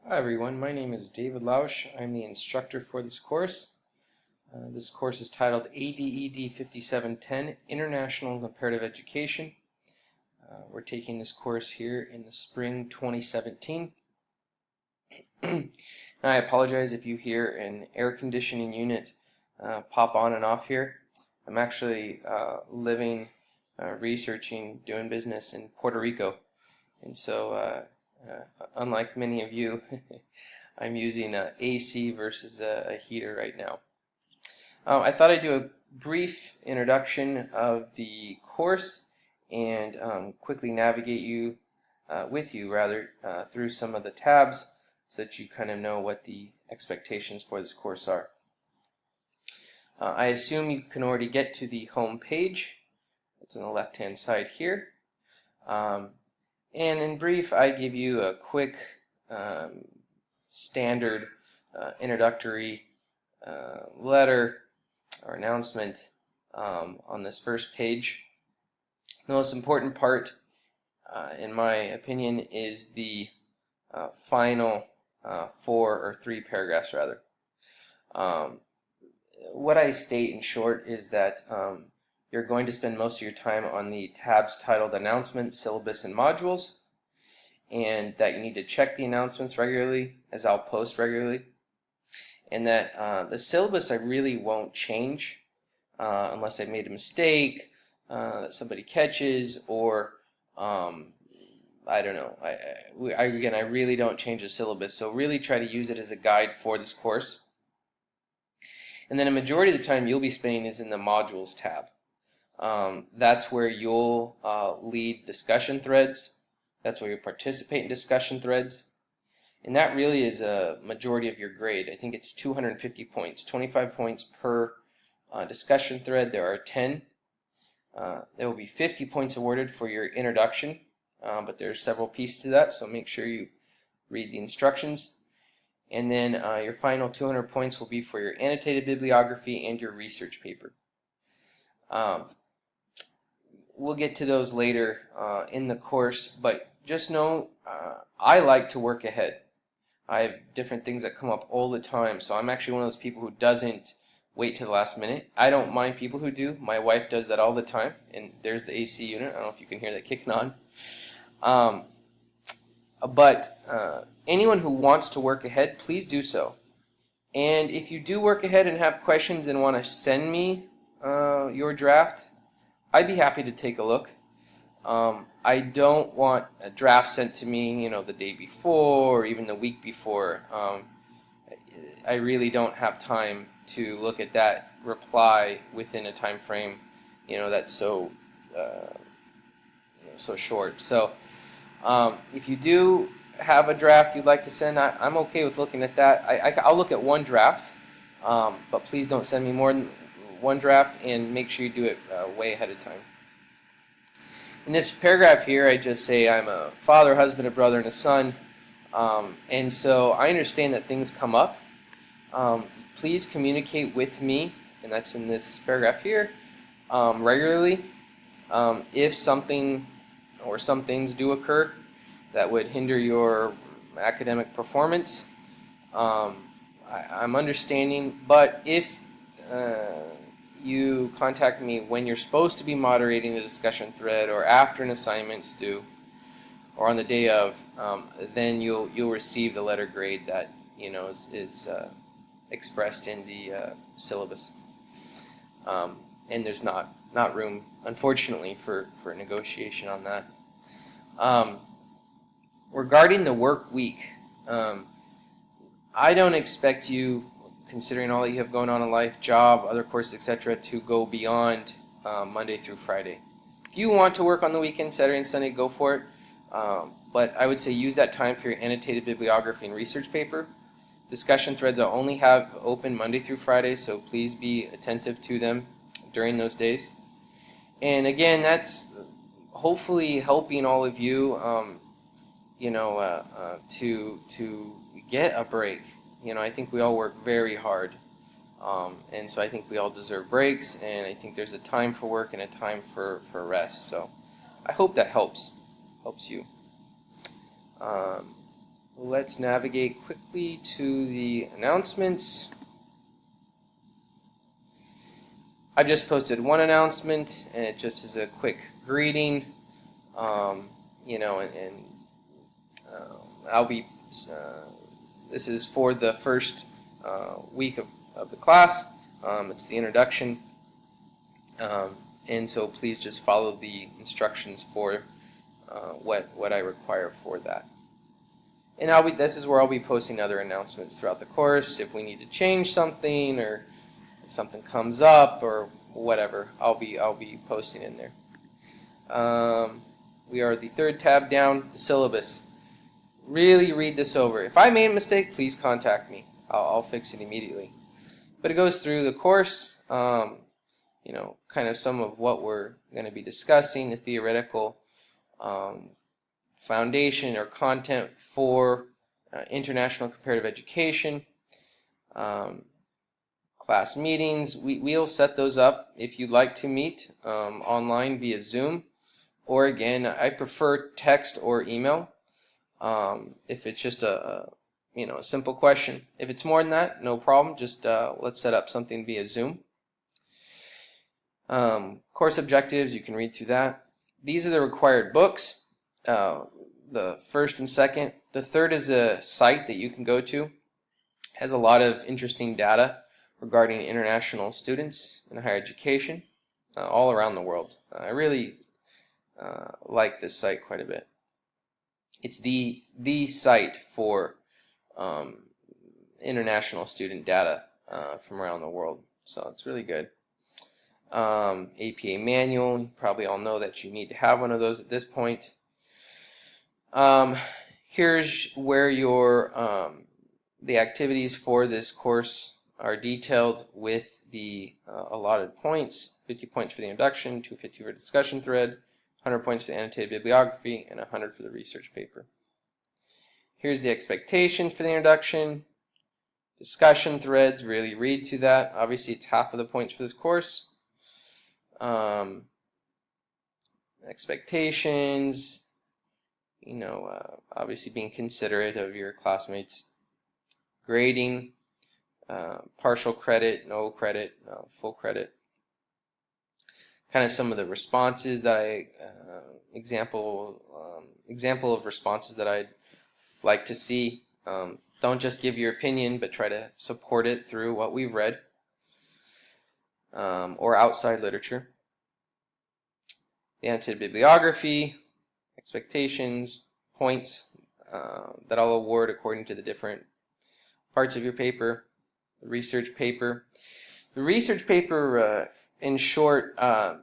Hi everyone, my name is David Lausch. I'm the instructor for this course. This course is titled ADED 5710 International Comparative Education. We're taking this course here in the spring 2017. I apologize if you hear an air conditioning unit pop on and off here. I'm actually living, researching, doing business in Puerto Rico, and so unlike many of you, I'm using AC versus a heater right now. I thought I'd do a brief introduction of the course and quickly navigate you through some of the tabs so that you kind of know what the expectations for this course are. I assume you can already get to the home page. It's on the left hand side here. And in brief, I give you a quick standard introductory letter or announcement on this first page. The most important part, in my opinion, is the final 4 or 3 paragraphs rather. What I state in short is that you're going to spend most of your time on the tabs titled Announcements, Syllabus, and Modules, and that you need to check the announcements regularly, as I'll post regularly, and that the syllabus I really won't change unless I made a mistake that somebody catches, or I don't know. I really don't change the syllabus, so really try to use it as a guide for this course. And then a majority of the time you'll be spending is in the Modules tab. That's where you'll lead discussion threads. That's where you participate in discussion threads. And that really is a majority of your grade. I think it's 250 points, 25 points per discussion thread. There are 10. There will be 50 points awarded for your introduction, but there are several pieces to that, so make sure you read the instructions. And then your final 200 points will be for your annotated bibliography and your research paper. We'll get to those later in the course, but just know I like to work ahead. I have different things that come up all the time, so I'm actually one of those people who doesn't wait to the last minute. I don't mind people who do. My wife does that all the time, and there's the AC unit. I don't know if you can hear that kicking on. But anyone who wants to work ahead, please do so. And if you do work ahead and have questions and want to send me your draft, I'd be happy to take a look. I don't want a draft sent to me, the day before or even the week before. I really don't have time to look at that reply within a time frame, that's so so short. So if you do have a draft you'd like to send, I'm okay with looking at that. I'll look at one draft, but please don't send me more than one draft, and make sure you do it way ahead of time. In this paragraph here, I just say I'm a father, husband, a brother, and a son, and so I understand that things come up. Please communicate with me, and that's in this paragraph here, regularly. If something or some things do occur that would hinder your academic performance, I'm understanding, but if you contact me when you're supposed to be moderating a discussion thread, or after an assignment's due, or on the day of, then you'll receive the letter grade that is expressed in the syllabus. And there's not room, unfortunately, for negotiation on that. Regarding the work week, I don't expect you, considering all that you have going on in life, job, other courses, etc., to go beyond Monday through Friday. If you want to work on the weekend, Saturday and Sunday, go for it. But I would say use that time for your annotated bibliography and research paper. Discussion threads I'll only have open Monday through Friday, so please be attentive to them during those days. And again, that's hopefully helping all of you, to get a break. I think we all work very hard, and so I think we all deserve breaks, and I think there's a time for work and a time for rest. So I hope that helps you. let's navigate quickly to the announcements. I've just posted one announcement, and it just is a quick greeting. You know, and I'll be. This is for the first week of the class. It's the introduction, and so please just follow the instructions for what I require for that. And this is where I'll be posting other announcements throughout the course. If we need to change something or something comes up or whatever, I'll be posting in there. We are the third tab down, the syllabus. Really read this over. If I made a mistake, please contact me. I'll fix it immediately. But it goes through the course, you know, kind of some of what we're going to be discussing, the theoretical foundation or content for international comparative education. Class meetings, we'll set those up if you'd like to meet online via Zoom, or again, I prefer text or email if it's just a simple question. If it's more than that, no problem, just let's set up something via Zoom. Course objectives, you can read through that. These are the required books, the first and second. The third is a site that you can go to. It has a lot of interesting data regarding international students in higher education all around the world. I really like this site quite a bit. It's the site for international student data from around the world, so it's really good. APA manual, you probably all know that you need to have one of those at this point. Here's where your the activities for this course are detailed with the allotted points. 50 points for the introduction, 250 for the discussion thread, 100 points for the annotated bibliography, and 100 for the research paper. Here's the expectations for the introduction. Discussion threads, really read to that. Obviously, it's half of the points for this course. Expectations, obviously being considerate of your classmates. Grading, partial credit, no credit, full credit. Kind of some of the responses that example of responses that I'd like to see. Don't just give your opinion, but try to support it through what we've read or outside literature. The annotated bibliography, expectations, points that I'll award according to the different parts of your paper. The research paper. The research paper, in short, I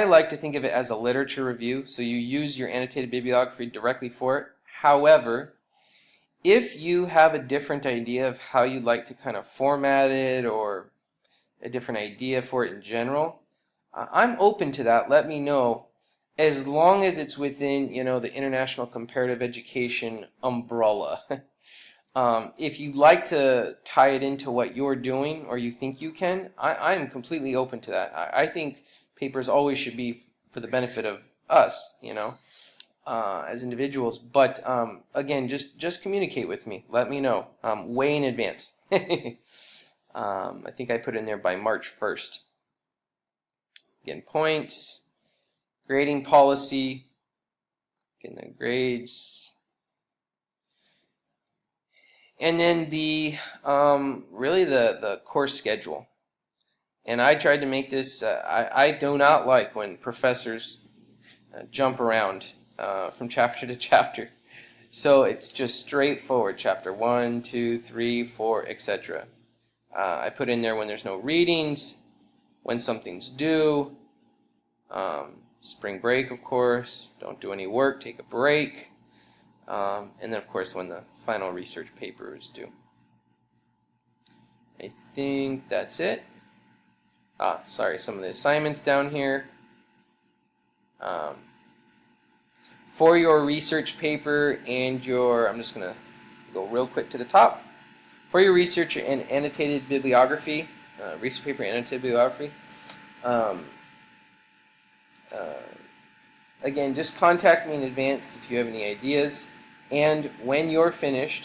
like to think of it as a literature review, so you use your annotated bibliography directly for it. However, if you have a different idea of how you'd like to kind of format it or a different idea for it in general, I'm open to that. Let me know, as long as it's within, the international comparative education umbrella. If you'd like to tie it into what you're doing or you think you can, I'm completely open to that. I think papers always should be for the benefit of us, as individuals. But again, just communicate with me. Let me know way in advance. I think I put in there by March 1st. Again, points, grading policy, getting the grades, and then the really the course schedule. And I tried to make this. I do not like when professors jump around from chapter to chapter. So it's just straightforward. Chapter 1, 2, 3, 4, etc. I put in there when there's no readings, when something's due, spring break, of course, don't do any work, take a break, and then, of course, when the final research paper is due. I think that's it. Sorry, some of the assignments down here. For your research paper and I'm just going to go real quick to the top. For your research and annotated bibliography, research paper and annotated bibliography, again, just contact me in advance if you have any ideas. And when you're finished,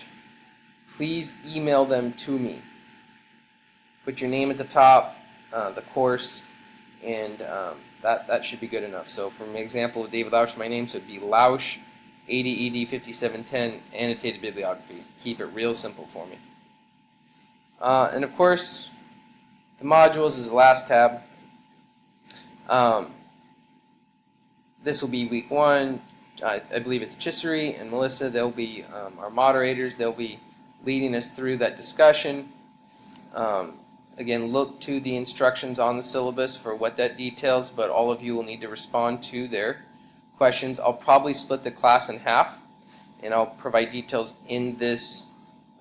please email them to me. Put your name at the top, the course, and that should be good enough. So for example, with David Lausch, my name, so it'd be Lausch, ADED 5710, annotated bibliography. Keep it real simple for me. And of course, the modules is the last tab. This will be week 1. I believe it's Chissery and Melissa. They'll be our moderators. They'll be leading us through that discussion. Again, look to the instructions on the syllabus for what that details, but all of you will need to respond to their questions. I'll probably split the class in half, and I'll provide details in this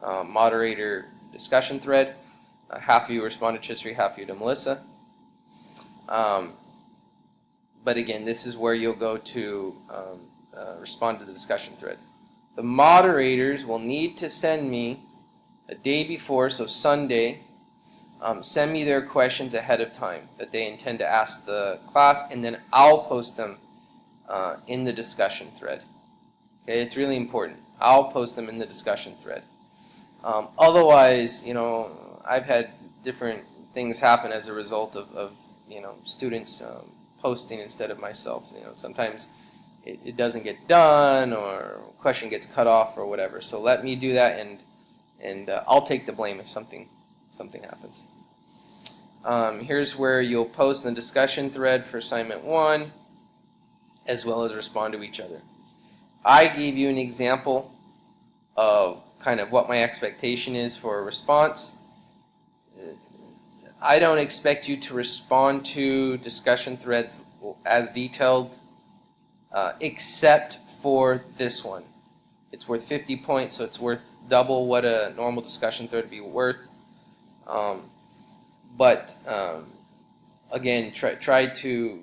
moderator discussion thread. Half of you respond to Chissery, half of you to Melissa. But again, this is where you'll go to respond to the discussion thread. The moderators will need to send me a day before, so Sunday, send me their questions ahead of time that they intend to ask the class, and then I'll post them in the discussion thread. Okay, it's really important. I'll post them in the discussion thread. Otherwise, I've had different things happen as a result of students posting instead of myself. Sometimes it doesn't get done, or a question gets cut off, or whatever. So let me do that, and I'll take the blame if something happens. Here's where you'll post in the discussion thread for assignment 1, as well as respond to each other. I gave you an example of kind of what my expectation is for a response. I don't expect you to respond to discussion threads as detailed, except for this one. It's worth 50 points, so it's worth double what a normal discussion thread would be worth. Again, try to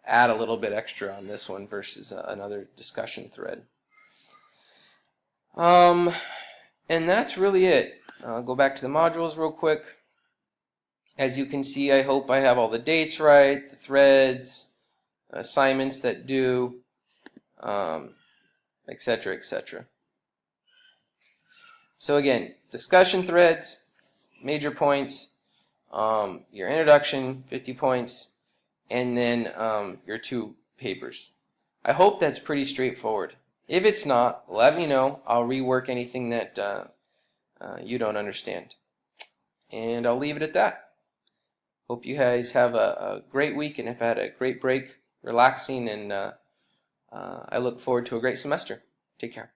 add a little bit extra on this one versus another discussion thread. And that's really it. I'll go back to the modules real quick. As you can see, I hope I have all the dates right, the threads, assignments that due, etc., etc. So again, discussion threads, major points, your introduction, 50 points, and then your 2 papers. I hope that's pretty straightforward. If it's not, let me know. I'll rework anything that you don't understand. And I'll leave it at that. Hope you guys have a great week and have had a great break, relaxing, and I look forward to a great semester. Take care.